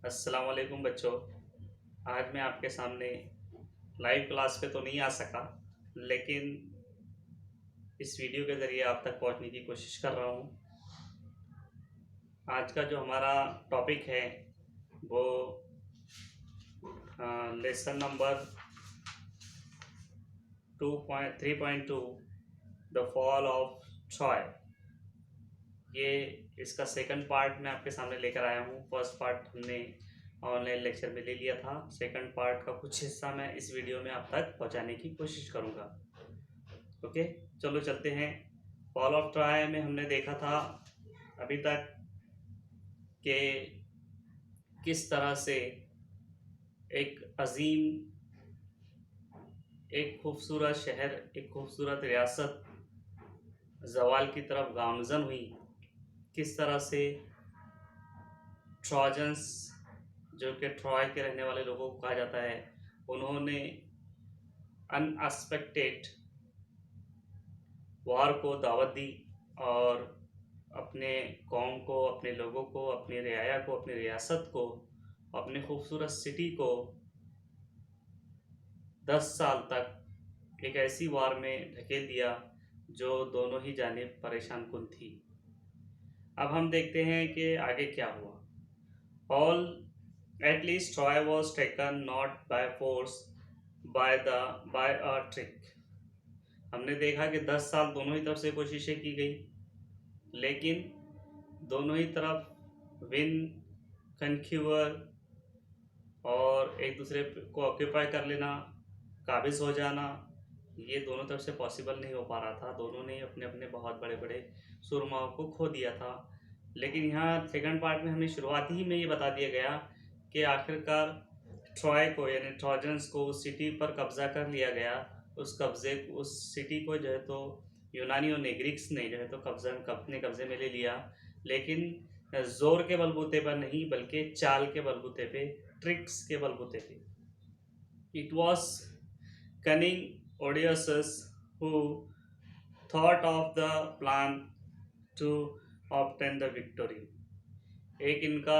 अस्सलाम वालेकुम बच्चों। आज मैं आपके सामने लाइव क्लास पे तो नहीं आ सका, लेकिन इस वीडियो के ज़रिए आप तक पहुंचने की कोशिश कर रहा हूं। आज का जो हमारा टॉपिक है वो lesson number 3.2 the fall of Troy. ये इसका सेकंड पार्ट मैं आपके सामने लेकर आया हूँ। फर्स्ट पार्ट हमने ऑनलाइन लेक्चर में ले लिया था। सेकंड पार्ट का कुछ हिस्सा मैं इस वीडियो में आप तक पहुँचाने की कोशिश करूँगा। ओके, चलो चलते हैं। फॉल ऑफ ट्रॉय में हमने देखा था अभी तक कि किस तरह से एक अजीम, एक खूबसूरत शहर, एक खूबसूरत रियासत जवाल की तरफ गामजन हुई। किस तरह से ट्रोजन्स, जो कि ट्रॉय के रहने वाले लोगों को कहा जाता है, उन्होंने अनएक्सपेक्टेड वार को दावत दी और अपने कौम को, अपने लोगों को, अपनी रियाया को, अपनी रियासत को, अपने खूबसूरत सिटी को 10 साल तक एक ऐसी वार में ढकेल दिया जो दोनों ही जानिब परेशान कुन थी। अब हम देखते हैं कि आगे क्या हुआ। All at least Troy was taken not by force by a trick. हमने देखा कि 10 साल दोनों ही तरफ से कोशिशें की गई, लेकिन दोनों ही तरफ विन, कन्क्यूअर और एक दूसरे को ऑक्यूपाई कर लेना, काबिज हो जाना, ये दोनों तरफ से पॉसिबल नहीं हो पा रहा था। दोनों ने अपने अपने बहुत बड़े बड़े सुरमाओं को खो दिया था। लेकिन यहाँ सेकंड पार्ट में हमें शुरुआती ही में ये बता दिया गया कि आखिरकार ट्रॉय को, यानी ट्रोजन्स को, उस सिटी पर कब्जा कर लिया गया। उस सिटी को जो है तो यूनानियों ने, ग्रीक्स ने जो है तो अपने कब्जे में ले लिया, लेकिन जोर के बलबूते पर नहीं, बल्कि चाल के बलबूते पे, ट्रिक्स के बलबूते पे। It was cunning Odysseus who thought of the plan to obtain the victory। एक इनका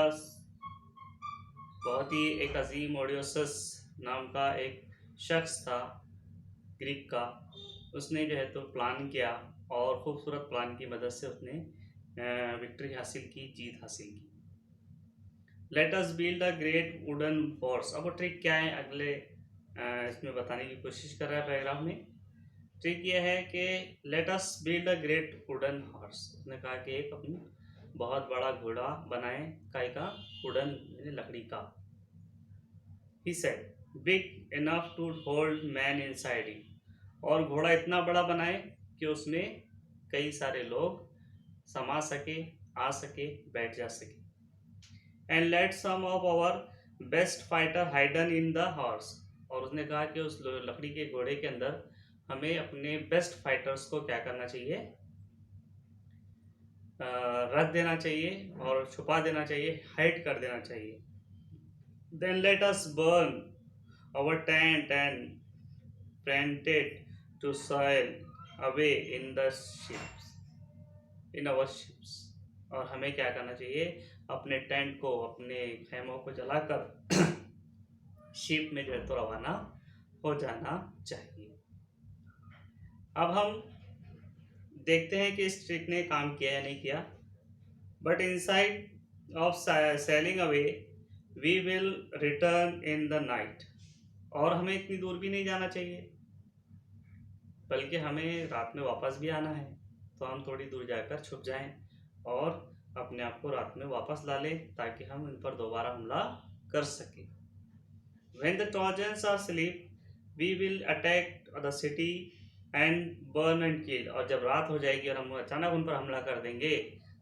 बहुत ही एक अजीम ओडियोसस नाम का एक शख्स था ग्रीक का। उसने जो है तो प्लान किया और खूबसूरत प्लान की मदद से उसने विक्ट्री हासिल की, जीत हासिल की। Let us build a great wooden force. अब वो ट्रिक क्या है, अगले इसमें बताने की कोशिश कर रहा है पैराग्राफ में। ट्रिक यह है कि let us build a great wooden horse. उसने कहा कि एक अपनी बहुत बड़ा घोड़ा बनाए, काय का, वुडन यानी लकड़ी का। He said big enough to hold man inside it. और घोड़ा इतना बड़ा बनाए कि उसमें कई सारे लोग समा सके, आ सके, बैठ जा सके। And let some of our best fighter hidden in the horse. और उसने कहा कि उस लकड़ी के घोड़े के अंदर हमें अपने बेस्ट फाइटर्स को क्या करना चाहिए, रख देना चाहिए और छुपा देना चाहिए, हाइड कर देना चाहिए। Then let us burn our tent and pretend to sail away in the ships, in our ships. और हमें क्या करना चाहिए, अपने टेंट को, अपने खेमों को जलाकर शिप में जो है तो रवाना हो जाना चाहिए। अब हम देखते हैं कि इस ट्रिक ने काम किया या नहीं किया। But instead of sailing away we will return in the night. और हमें इतनी दूर भी नहीं जाना चाहिए, बल्कि हमें रात में वापस भी आना है। तो हम थोड़ी दूर जाकर छुप जाएं और अपने आप को रात में वापस ला लें, ताकि हम इन पर दोबारा हमला कर सकें। When the Trojans are asleep, we will attack the city and burn and kill। और जब रात हो जाएगी और हम अचानक उन पर हमला कर देंगे,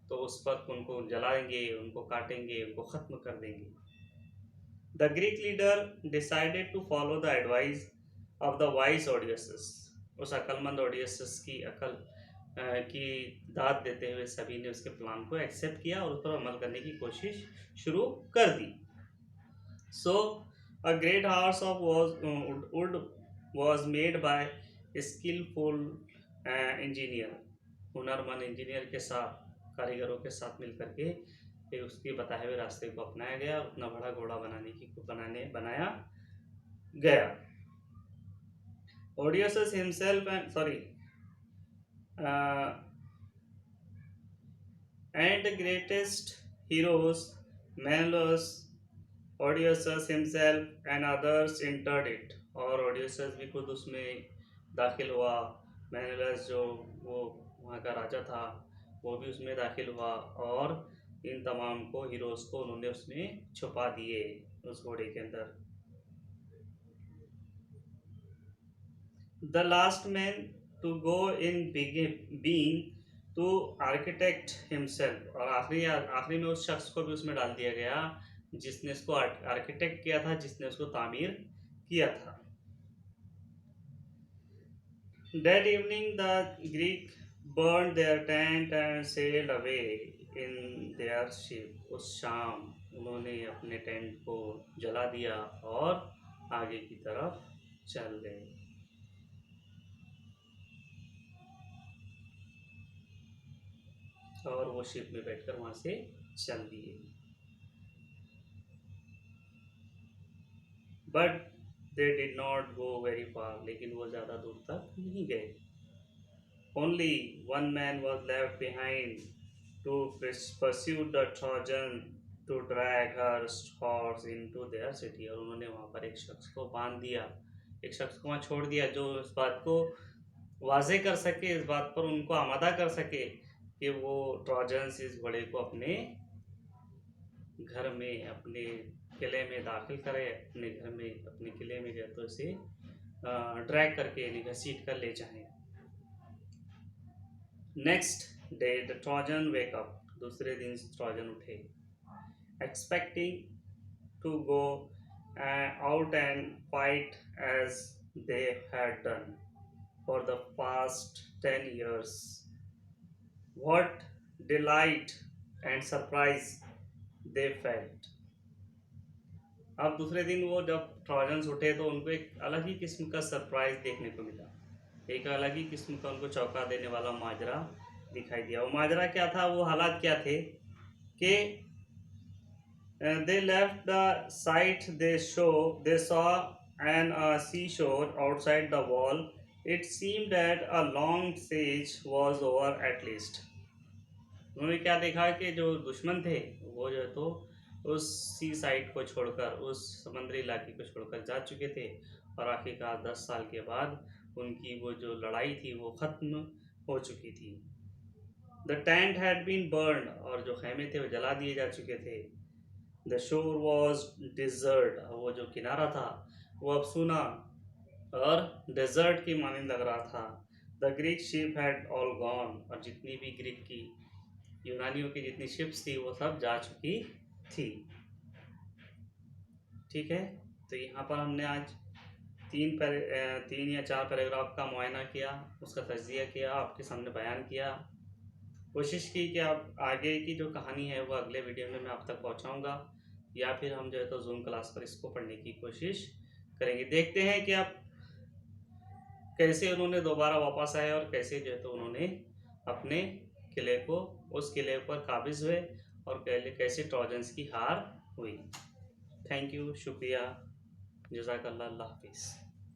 तो उस पर उनको जलाएंगे, उनको काटेंगे, उनको खत्म कर देंगे। The Greek leader decided to follow the advice of the wise Odysseus। उस अकलमंद ओडियसस की अकल की दाद देते हुए सभी ने उसके प्लान को एक्सेप्ट किया और उस पर अमल करने की कोशिश शुरू कर दी। So a great horse of wood was made by skillful engineer। हुनरमंद इंजीनियर के साथ, कारीगरों के साथ मिलकर के फिर उसके बताए हुए रास्ते को अपनाया गया और उतना बड़ा घोड़ा बनाया गया। Odysseus himself and the greatest heroes, Menelaus, Odysseus himself and others entered it, और Odysseus भी खुद उसमें दाखिल हुआ। मेनेलस जो वो वहाँ का राजा था वो भी उसमें दाखिल हुआ, और इन तमाम को हीरोज को उन्होंने उसमें छुपा दिए उस घोड़े के अंदर। The last man to go in being to architect himself, और आखिरी में उस शख्स को भी उसमें डाल दिया गया जिसने इसको आर्किटेक्ट किया था, जिसने उसको तामीर किया था। That evening the Greek burned their tent and sailed away in their ship. उस शाम उन्होंने अपने टेंट को जला दिया और आगे की तरफ चल गए। और वो शिप में बैठकर वहां से चल दिए। But they did not go very far, लेकिन वो ज़्यादा दूर तक नहीं गए। Only one man was left behind to persuade the Trojan to drag her horse into their city, और उन्होंने वहाँ पर एक शख्स को बांध दिया, एक शख्स को वहाँ छोड़ दिया जो इस बात को वाजे कर सके, इस बात पर उनको आमादा कर सके कि वो ट्रोजन्स इस घोड़े को अपने घर में, अपने किले में दाखिल करे, अपने घर में, अपने किले में जो तो इसे ड्रैग करके यानी घसीट कर ले जाएं। Next day the Trojan wake up, दूसरे दिन ट्रोजन उठे, expecting to go out and fight as they had done for the past 10 years. What delight and surprise they felt. अब दूसरे दिन वो जब ट्रोजन्स उठे तो उनको एक अलग ही किस्म का सरप्राइज देखने को मिला, एक अलग ही किस्म का उनको चौंका देने वाला माजरा दिखाई दिया। वो माजरा क्या था, वो हालात क्या थे कि they left the site they saw an sea shore outside the wall, it seemed that a long siege was over at least. उन्होंने क्या देखा कि जो दुश्मन थे वो जो तो उस सी साइड को छोड़कर, उस समुद्री इलाके को छोड़कर जा चुके थे, और आखिरकार 10 साल के बाद उनकी वो जो लड़ाई थी वो ख़त्म हो चुकी थी। The tent had been burn, और जो खेमे थे वो जला दिए जा चुके थे। द शोर वॉज डिजर्ट, वो जो किनारा था वो अब सूना और डेजर्ट की मानंद लग रहा था। The Greek ship had all gone, और जितनी भी ग्रीक की, यूनानियों की जितनी शिप्स थी वो सब जा चुकी थी। ठीक है, तो यहाँ पर हमने आज 3 या 4 पैराग्राफ का मुआयना किया, उसका तज्जिया किया, आपके सामने बयान किया, कोशिश की कि आप आगे की जो कहानी है वो अगले वीडियो में मैं आप तक पहुँचाऊँगा, या फिर हम जो है तो जूम क्लास पर इसको पढ़ने की कोशिश करेंगे। देखते हैं कि आप कैसे उन्होंने दोबारा वापस आए और कैसे जो है तो उन्होंने अपने किले को, उस किले पर काबिज हुए, और कैसे ट्रोजन्स की हार हुई। थैंक यू, शुक्रिया, जज़ाकल्लाह, अल्लाह हाफिज़।